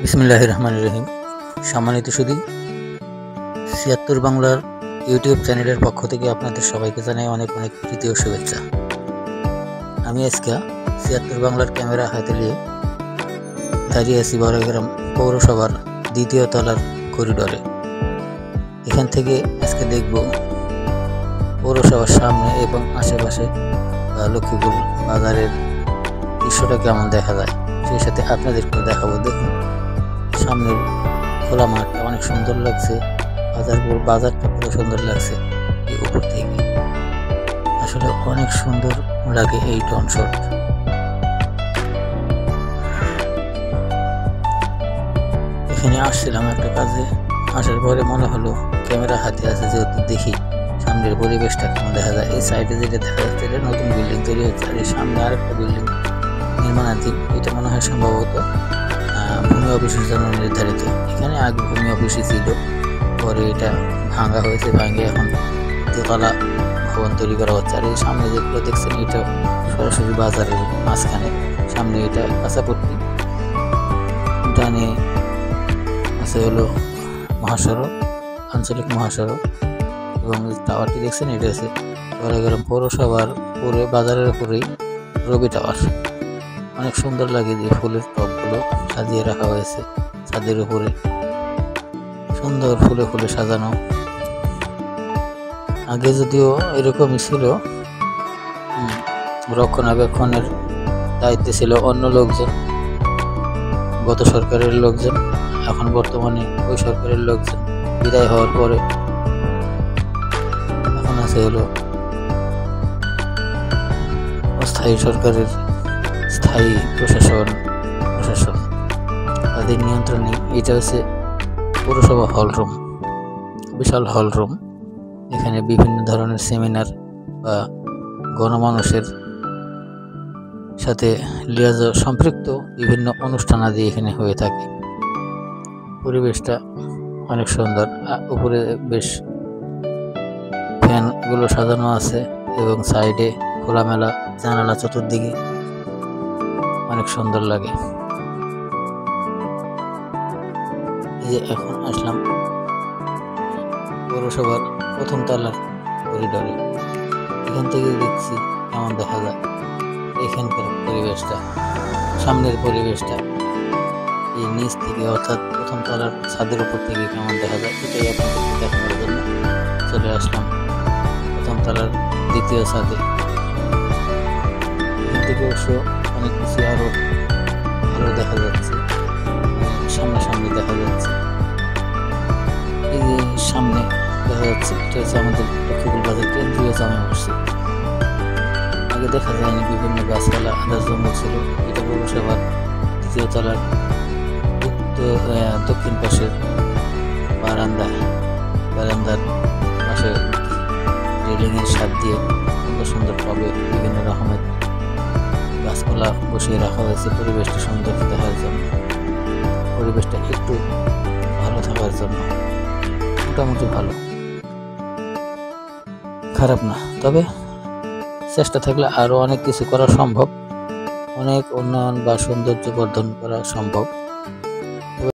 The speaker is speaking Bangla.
বিসমিল্লাহির রহমানির রহিম। সম্মানিত সুধী, ৭৬ বাংলার ইউটিউব চ্যানেলের পক্ষ থেকে আপনাদের সবাইকে জানাই অনেক অনেক প্রীতি ও শুভেচ্ছা। আমি আজকে ৭৬ বাংলার ক্যামেরা হাতে নিয়ে দাঁড়িয়ে আছি বড়গ্রাম পৌরসভার ২য় তলার করিডোরে। এখান থেকে আজকে দেখব পৌরসভার সামনে এবং আশেপাশে লক্ষ্মীপুর বাজারের দৃশ্যটা কেমন দেখা যায়, সেই সাথে আপনাদেরকে দেখাবো। দেখুন, সামনের খোলা মাঠটা অনেক সুন্দর লাগছে, বাজারটা খুব সুন্দর লাগছে। এই উপর থেকে আসলে অনেক সুন্দর লাগে এই ড্রোন শট। এখানে আসছিলাম একটা কাজে, আসার পরে মনে হলো ক্যামেরা হাতে আছে যেহেতু দেখি সামনের পরিবেশটা কেমন দেখা যায়। এই সাইডে যেটা দেখা যাচ্ছে এটা নতুন বিল্ডিং তৈরি হচ্ছে, আর এই সামনে আরেকটা বিল্ডিং নির্মাণাধীন। এটা মনে হয় সম্ভবত ভূমি অফিসের জন্য নির্ধারিত। এখানে আগে ভূমি অফিসে ছিল, পরে এটা ভাঙা হয়েছে, ভাঙে এখন দোতলা ভবন তৈরি করা হচ্ছে। আর এই সামনে যেগুলো দেখছেন এটা সরাসরি বাজারের মাঝখানে। সামনে এটা কাঁচাপট্টি, ডানে আছে হলো মহাসড়ক, আঞ্চলিক মহাসড়ক, এবং টাওয়ারটি দেখছেন এটা আছে বড়গ্রাম পৌরসভার পুরো বাজারের উপরেই রবি টাওয়ার। অনেক সুন্দর লাগে যে ফুলের টবগুলো সাজিয়ে রাখা হয়েছে ছাদের উপরে, সুন্দর ফুলে ফুলে সাজানো। আগে যদিও এরকমই ছিল, রক্ষণাবেক্ষণের দায়িত্বে ছিল অন্য লোকজন, গত সরকারের লোকজন। এখন বর্তমানে ওই সরকারের লোকজন বিদায় হওয়ার পরে এখন আছে হলো অস্থায়ী সরকারের স্থায়ী প্রশাসন তাদের নিয়ন্ত্রণে। এটা হচ্ছে পৌরসভা হলরুম, বিশাল হলরুম। এখানে বিভিন্ন ধরনের সেমিনার বা গণমানুষের সাথে সম্পৃক্ত বিভিন্ন অনুষ্ঠানাদি এখানে হয়ে থাকে। পরিবেশটা অনেক সুন্দর, উপরে বেশ ফ্যানগুলো সাজানো আছে এবং সাইডে খোলামেলা জানালা চতুর্দিকে, অনেক সুন্দর লাগে। এই যে এখন আসলাম পৌরসভার প্রথম তলার করিডোরে। এখান থেকে দেখছি কেমন দেখা যায় এখানকার পরিবেশটা, সামনের পরিবেশটা এই নিচ থেকে, অর্থাৎ প্রথম তলার ছাদের উপর থেকে কেমন দেখা যায় এটাই আপনাদেরকে দেখানোর জন্য চলে আসলাম প্রথম তলার দ্বিতীয় ছাদে। এখান থেকে অবশ্য অনেক কিছু আরো ভালো দেখা যাচ্ছে, সামনাসামনি দেখা যাচ্ছে। এই যে সামনে দেখা যাচ্ছে এটা হচ্ছে আমাদের লক্ষ্মীপুর বাজার কেন্দ্রীয় জামে মসজিদ। আগে দেখা যায়নি, বিভিন্ন গাছপালা আদার জঙ্গল ছিল। এটা পৌরসভার দ্বিতীয় তলার দক্ষিণ পাশের বারান্দার পাশে রেলিংয়ের সাথ দিয়ে সুন্দর সুন্দর টবে বিভিন্ন রকমের গাছপালা বসিয়ে রাখা হয়েছে পরিবেশটা সুন্দর দেখার জন্য, পরিবেশটা একটু ভালো থাকার জন্য। মোটামুটি ভালো, খারাপ না, তবে চেষ্টা থাকলে আরো অনেক কিছু করা সম্ভব, অনেক উন্নয়ন বা সৌন্দর্য বর্ধন করা সম্ভব।